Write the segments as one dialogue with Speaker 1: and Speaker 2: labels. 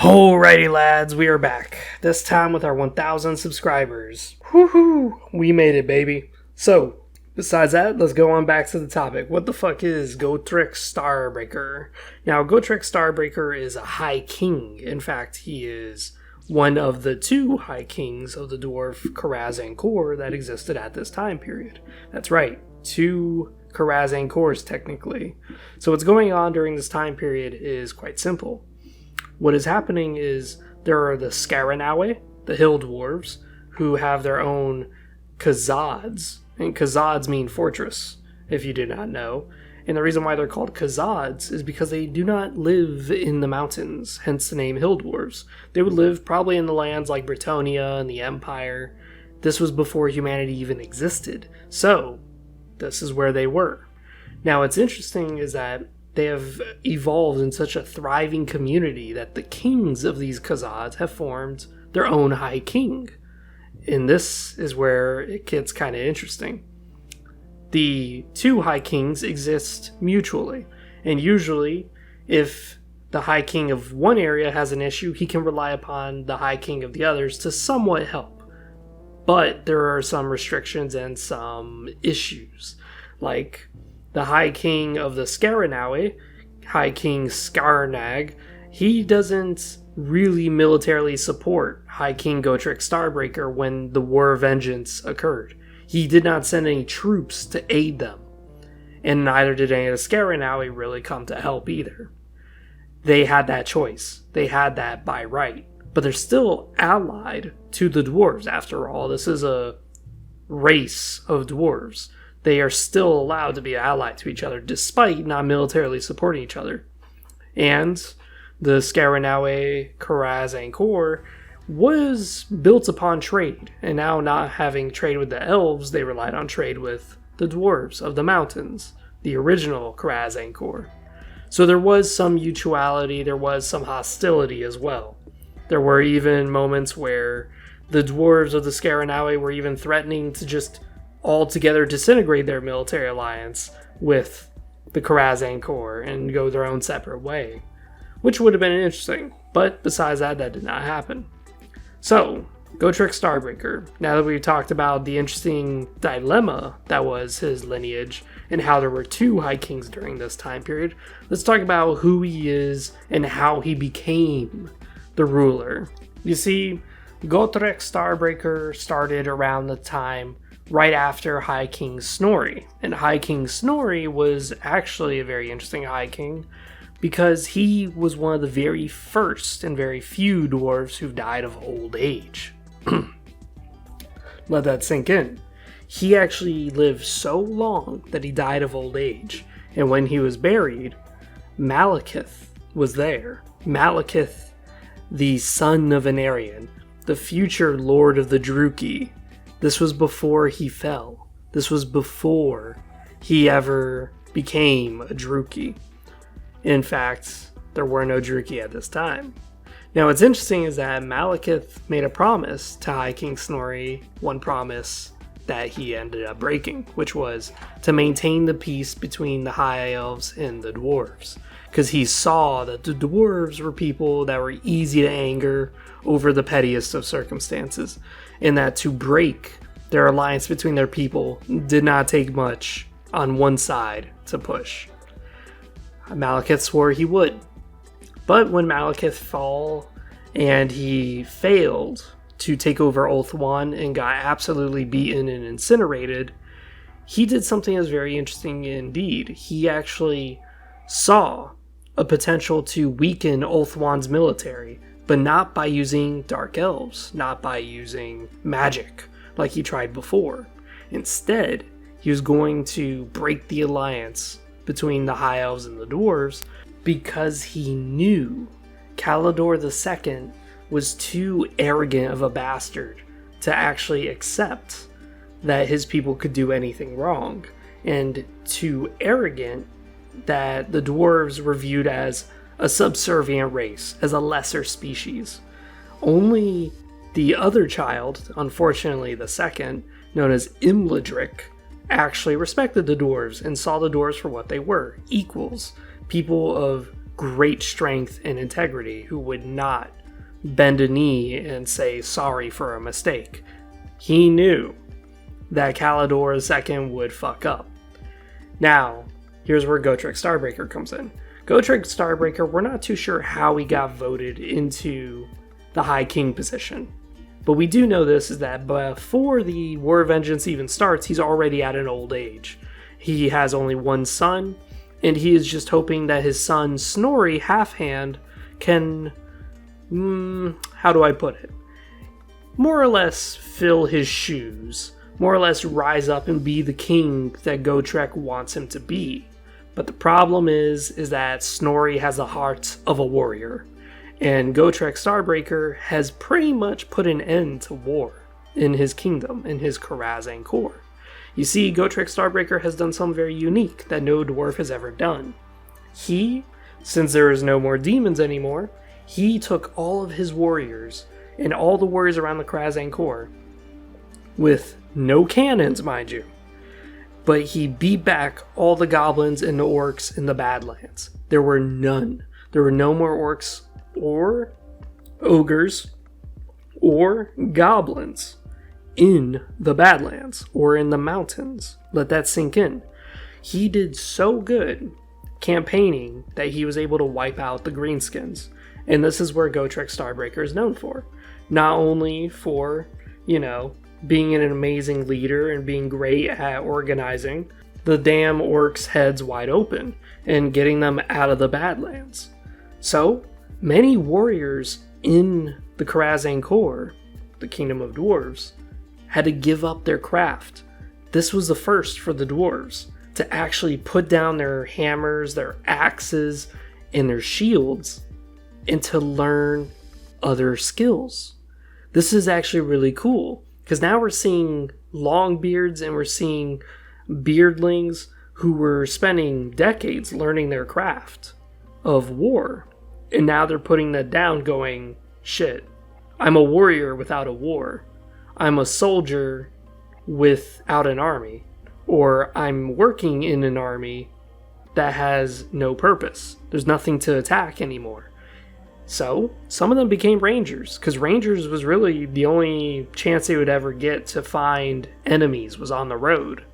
Speaker 1: Alrighty lads, we are back. This time with our 1,000 subscribers. Woohoo! We made it, baby. So, besides that, let's go on back to the topic. What the fuck is Gotrek Starbreaker? Now, Gotrek Starbreaker is a High King. In fact, he is one of the two High Kings of the dwarf Karazhan Corps that existed at this time period. That's right, two Karazhan Corps technically. So what's going on during this time period is quite simple. What is happening is there are the Scaranawe, the hill dwarves, who have their own Kazads. And Kazads mean fortress, if you did not know. And the reason why they're called Kazads is because they do not live in the mountains, hence the name hill dwarves. They would live probably in the lands like Britonia and the Empire. This was before humanity even existed. So, this is where they were. Now, what's interesting is that they have evolved in such a thriving community that the kings of these Kazads have formed their own High King. And this is where it gets kind of interesting. The two High Kings exist mutually, and usually, if the High King of one area has an issue, he can rely upon the High King of the others to somewhat help. But there are some restrictions and some issues, like the High King of the Scaranawe, High King Scarnag, he doesn't really militarily support High King Gotrek Starbreaker when the War of Vengeance occurred. He did not send any troops to aid them, and neither did any of the Scaranawe really come to help either. They had that choice. They had that by right. But they're still allied to the dwarves, after all. This is a race of dwarves. They are still allowed to be allied to each other, despite not militarily supporting each other. And the Scaranawe Karazhan Corps was built upon trade, and now not having trade with the elves, they relied on trade with the dwarves of the mountains, the original Karazhan Corps. So there was some mutuality, there was some hostility as well. There were even moments where the dwarves of the Scaranawe were even threatening to just altogether disintegrate their military alliance with the Karazhan Corps and go their own separate way, which would have been interesting, but besides that, that did not happen. So, Gotrek Starbreaker, now that we've talked about the interesting dilemma that was his lineage and how there were two High Kings during this time period, let's talk about who he is and how he became the ruler. You see, Gotrek Starbreaker started around the time right after High King Snorri. And High King Snorri was actually a very interesting High King because he was one of the very first and very few dwarves who died of old age. Let that sink in. He actually lived so long that he died of old age. And when he was buried, Malekith was there. Malekith, the son of Anarion, the future lord of the Druki. This was before he fell. This was before he ever became a Druki. In fact, there were no Druki at this time. Now what's interesting is that Malekith made a promise to High King Snorri, one promise that he ended up breaking, which was to maintain the peace between the High Elves and the Dwarves. Because he saw that the Dwarves were people that were easy to anger over the pettiest of circumstances, and that to break their alliance between their people did not take much on one side to push. Malekith swore he would. But when Malekith fell and he failed to take over Ulthuan and got absolutely beaten and incinerated, he did something that was very interesting indeed. He actually saw a potential to weaken Ulthuan's military, but not by using dark elves, not by using magic like he tried before. Instead, he was going to break the alliance between the High Elves and the Dwarves because he knew Kalador II was too arrogant of a bastard to actually accept that his people could do anything wrong, and too arrogant that the dwarves were viewed as a subservient race, as a lesser species. Only the other child, unfortunately the second, known as Imladric, actually respected the dwarves and saw the dwarves for what they were, equals, people of great strength and integrity, who would not bend a knee and say sorry for a mistake. He knew that Kalidor II would fuck up. Now, here's where Gotrek Starbreaker comes in. Gotrek Starbreaker, we're not too sure how he got voted into the High King position. But we do know this is that before the War of Vengeance even starts, he's already at an old age. He has only one son, and he is just hoping that his son, Snorri Halfhand, can, how do I put it? More or less fill his shoes. More or less rise up and be the king that Gotrek wants him to be. But the problem is that Snorri has the heart of a warrior. And Gotrek Starbreaker has pretty much put an end to war in his kingdom, in his Karazhan core. You see, Gotrek Starbreaker has done something very unique that no dwarf has ever done. He, since there is no more demons anymore, he took all of his warriors and all the warriors around the Karazhan core, with no cannons, mind you, but he beat back all the goblins and the orcs in the Badlands. There were none. There were no more orcs or ogres or goblins in the Badlands or in the mountains. Let that sink in. He did so good campaigning that he was able to wipe out the greenskins. And this is where Gotrek Starbreaker is known for. Not only for, being an amazing leader and being great at organizing the damn orcs' heads wide open and getting them out of the Badlands. So, many warriors in the Karazhan core, the Kingdom of Dwarves, had to give up their craft. This was the first for the dwarves, to actually put down their hammers, their axes, and their shields, and to learn other skills. This is actually really cool, because now we're seeing longbeards and we're seeing beardlings who were spending decades learning their craft of war. And now they're putting that down going, shit, I'm a warrior without a war. I'm a soldier without an army. Or I'm working in an army that has no purpose. There's nothing to attack anymore. So, some of them became rangers, because rangers was really the only chance they would ever get to find enemies was on the road.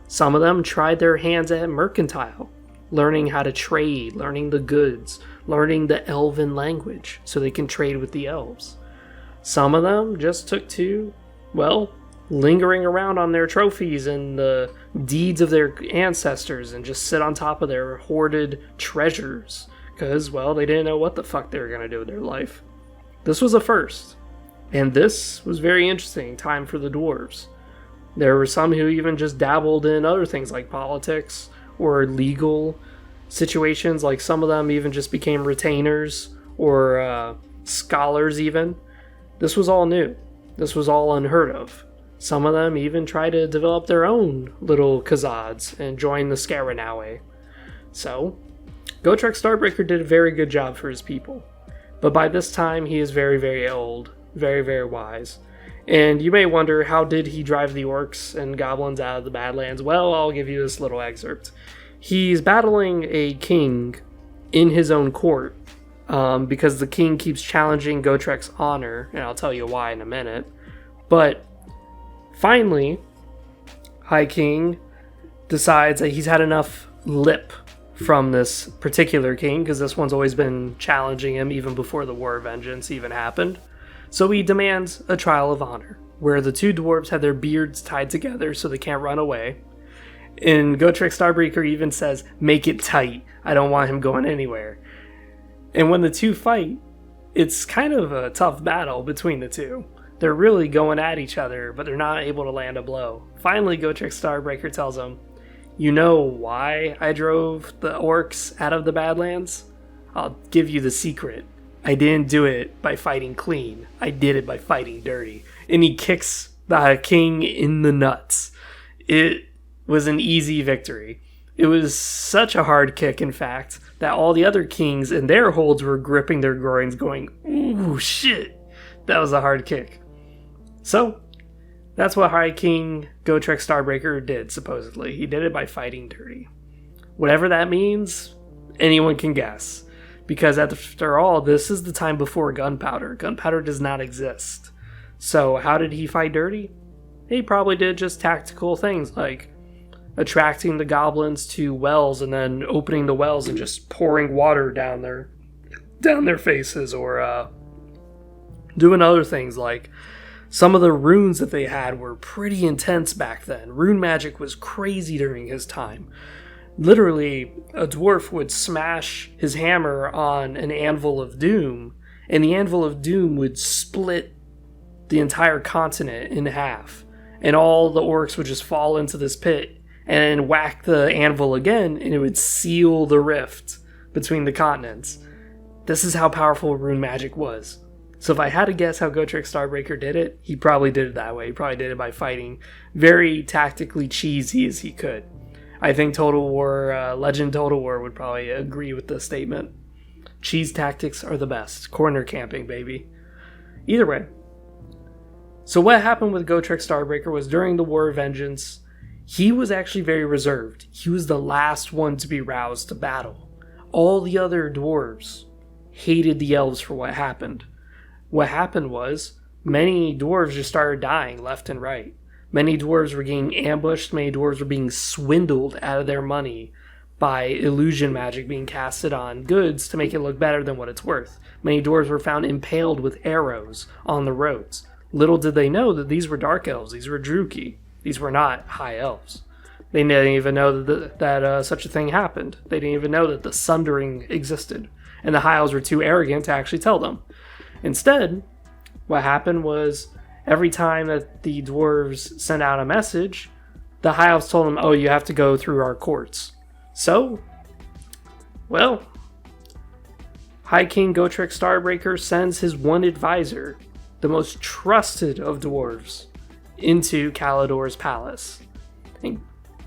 Speaker 1: Some of them tried their hands at mercantile, learning how to trade, learning the goods, learning the elven language so they can trade with the elves. Some of them just took to, lingering around on their trophies and the deeds of their ancestors and just sit on top of their hoarded treasures. Because, they didn't know what the fuck they were going to do with their life. This was a first. And this was very interesting time for the dwarves. There were some who even just dabbled in other things like politics or legal situations. Like some of them even just became retainers or scholars even. This was all new. This was all unheard of. Some of them even tried to develop their own little Khazads and join the Scaranawe. So, Gotrek Starbreaker did a very good job for his people. But by this time, he is very, very old. Very, very wise. And you may wonder, how did he drive the orcs and goblins out of the Badlands? Well, I'll give you this little excerpt. He's battling a king in his own court, because the king keeps challenging Gotrek's honor, and I'll tell you why in a minute. But finally, High King decides that he's had enough lip from this particular king, because this one's always been challenging him even before the War of Vengeance even happened. So he demands a trial of honor, where the two dwarves have their beards tied together so they can't run away. And Gotrek Starbreaker even says, make it tight, I don't want him going anywhere. And when the two fight, it's kind of a tough battle between the two. They're really going at each other, but they're not able to land a blow. Finally, Gotrek Starbreaker tells him, you know why I drove the orcs out of the Badlands? I'll give you the secret. I didn't do it by fighting clean. I did it by fighting dirty. And he kicks the king in the nuts. It was an easy victory. It was such a hard kick, in fact, that all the other kings in their holds were gripping their groins going, ooh, shit. That was a hard kick. So, that's what High King Gotrek Starbreaker did, supposedly. He did it by fighting dirty. Whatever that means, anyone can guess. Because after all, this is the time before gunpowder. Gunpowder does not exist. So how did he fight dirty? He probably did just tactical things like attracting the goblins to wells and then opening the wells and just pouring water down their faces, or doing other things. Like some of the runes that they had were pretty intense back then. Rune magic was crazy during his time. Literally, a dwarf would smash his hammer on an anvil of doom, and the anvil of doom would split the entire continent in half, and all the orcs would just fall into this pit and whack the anvil again, and it would seal the rift between the continents. This is how powerful rune magic was. So if I had to guess how Gotrek Starbreaker did it, he probably did it that way. He probably did it by fighting very tactically cheesy as he could. I think Legend Total War would probably agree with this statement. Cheese tactics are the best. Corner camping, baby. Either way. So what happened with Gotrek Starbreaker was during the War of Vengeance, he was actually very reserved. He was the last one to be roused to battle. All the other dwarves hated the elves for what happened. What happened was, many dwarves just started dying left and right. Many dwarves were getting ambushed, many dwarves were being swindled out of their money by illusion magic being casted on goods to make it look better than what it's worth. Many dwarves were found impaled with arrows on the roads. Little did they know that these were dark elves, these were Druki. These were not high elves. They didn't even know that such a thing happened. They didn't even know that the Sundering existed. And the high elves were too arrogant to actually tell them. Instead, what happened was, every time that the dwarves sent out a message, the high elves told them, oh, you have to go through our courts. So, well, High King Gotrek Starbreaker sends his one advisor, the most trusted of dwarves, into Kalidor's palace. And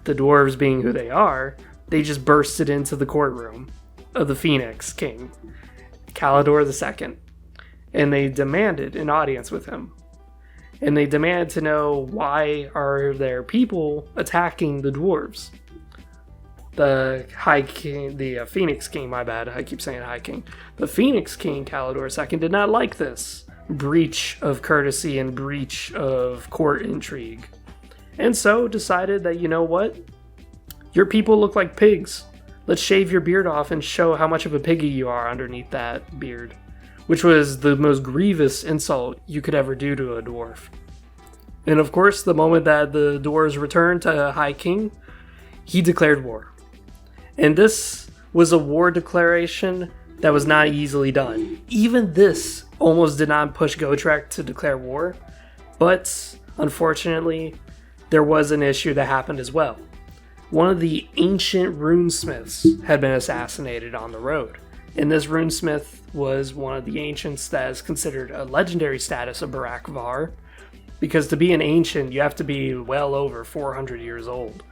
Speaker 1: the dwarves being who they are, they just bursted into the courtroom of the Phoenix King, Kalidor II, and they demanded an audience with him. And they demanded to know, why are their people attacking the dwarves? The High King, the Phoenix King, my bad, I keep saying High King. The Phoenix King, Kalidor II, did not like this breach of courtesy and breach of court intrigue. And so decided that, you know what? Your people look like pigs. Let's shave your beard off and show how much of a piggy you are underneath that beard. Which was the most grievous insult you could ever do to a dwarf. And of course, the moment that the dwarves returned to High King, he declared war. And this was a war declaration that was not easily done. Even this almost did not push Gotrek to declare war, but unfortunately, there was an issue that happened as well. One of the ancient runesmiths had been assassinated on the road, and this runesmith was one of the ancients that is considered a legendary status of Barak Var, because to be an ancient, you have to be well over 400 years old,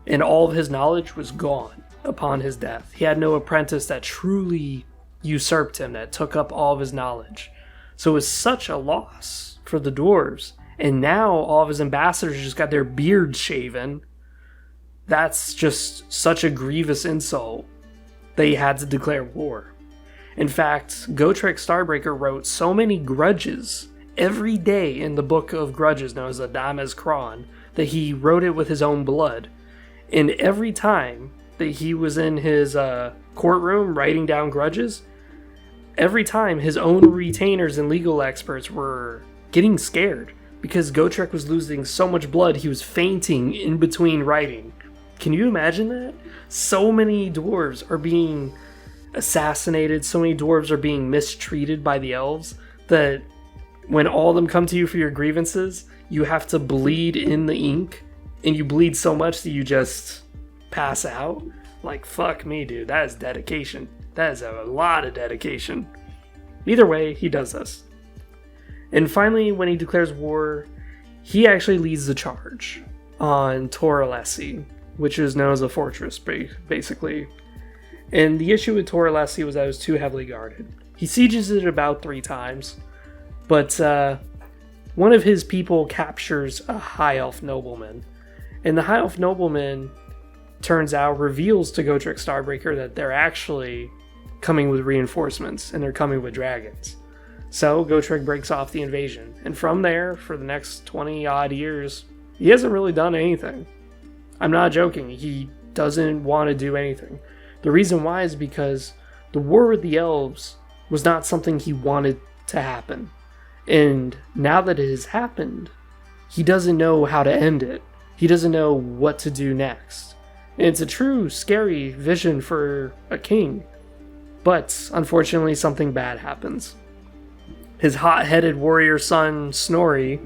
Speaker 1: and all of his knowledge was gone upon his death. He had no apprentice that truly usurped him, that took up all of his knowledge. So it was such a loss for the dwarves. And now all of his ambassadors just got their beards shaven. That's just such a grievous insult. They had to declare war. In fact, Gotrek Starbreaker wrote so many grudges every day in the book of grudges known as the Damez Kron that he wrote it with his own blood. And every time that he was in his courtroom writing down grudges, every time his own retainers and legal experts were getting scared because Gotrek was losing so much blood he was fainting in between writing. Can you imagine that? So many dwarves are being assassinated, so many dwarves are being mistreated by the elves that when all of them come to you for your grievances, you have to bleed in the ink, and you bleed so much that you just pass out. Like, fuck me, dude. That is dedication. That is a lot of dedication. Either way, he does this. And finally, when he declares war, he actually leads the charge on Toralessi, which is known as a fortress, basically. And the issue with Toralessi was that it was too heavily guarded. He sieges it about 3 times, but one of his people captures a high elf nobleman. And the high elf nobleman, turns out, reveals to Gotrek Starbreaker that they're actually coming with reinforcements, and they're coming with dragons. So Gotrek breaks off the invasion, and from there, for the next 20 odd years, he hasn't really done anything. I'm not joking, he doesn't want to do anything. The reason why is because the war with the elves was not something he wanted to happen. And now that it has happened, he doesn't know how to end it. He doesn't know what to do next. And it's a true scary vision for a king. But unfortunately, something bad happens. His hot-headed warrior son, Snorri,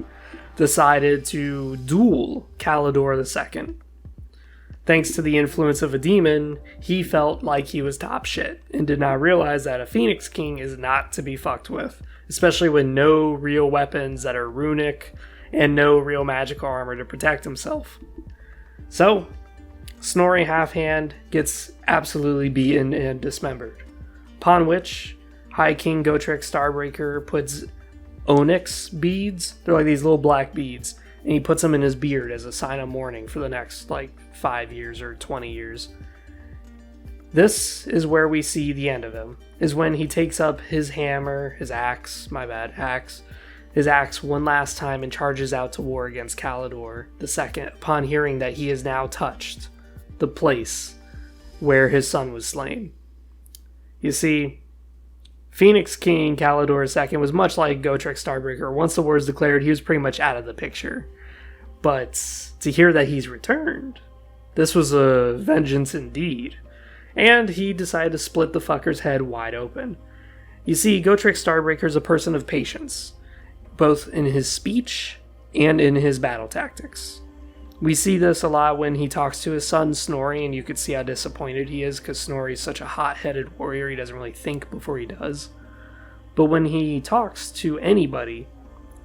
Speaker 1: decided to duel Kalidor II. Thanks to the influence of a demon, he felt like he was top shit and did not realize that a Phoenix King is not to be fucked with, especially with no real weapons that are runic and no real magical armor to protect himself. So, Snorri Halfhand gets absolutely beaten and dismembered, upon which High King Gotrek Starbreaker puts onyx beads, they're like these little black beads, and he puts them in his beard as a sign of mourning for the next 5 years or 20 years. This is where we see the end of him, is when he takes up his hammer, his axe one last time and charges out to war against Kalidor II upon hearing that he has now touched the place where his son was slain. You see, Phoenix King Kalidor II was much like Gotrek Starbreaker. Once the war is declared, he was pretty much out of the picture. But to hear that he's returned, this was a vengeance indeed. And he decided to split the fucker's head wide open. You see, Gotrek Starbreaker is a person of patience, both in his speech and in his battle tactics. We see this a lot when he talks to his son Snorri, and you could see how disappointed he is because Snorri is such a hot-headed warrior, he doesn't really think before he does. But when he talks to anybody,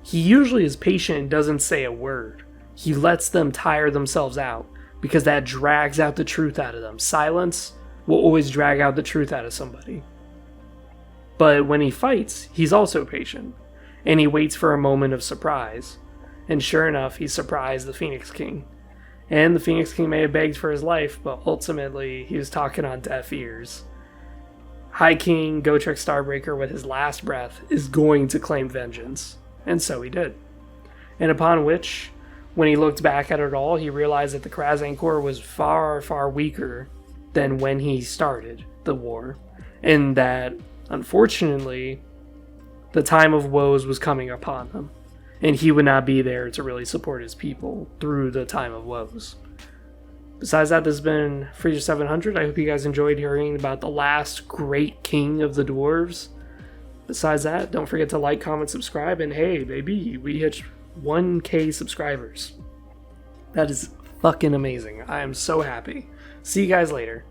Speaker 1: he usually is patient and doesn't say a word. He lets them tire themselves out because that drags out the truth out of them. Silence will always drag out the truth out of somebody. But when he fights, he's also patient, and he waits for a moment of surprise. And sure enough, he surprised the Phoenix King. And the Phoenix King may have begged for his life, but ultimately, he was talking on deaf ears. High King Gotrek Starbreaker, with his last breath, is going to claim vengeance. And so he did. And upon which, when he looked back at it all, he realized that the Krazan Corps was far, far weaker than when he started the war. And that, unfortunately, the time of woes was coming upon them. And he would not be there to really support his people through the time of woes. Besides that, this has been Freezer 700. I hope you guys enjoyed hearing about the last great king of the dwarves. Besides that, don't forget to like, comment, subscribe, and hey, baby, we hit 1K subscribers. That is fucking amazing. I am so happy. See you guys later.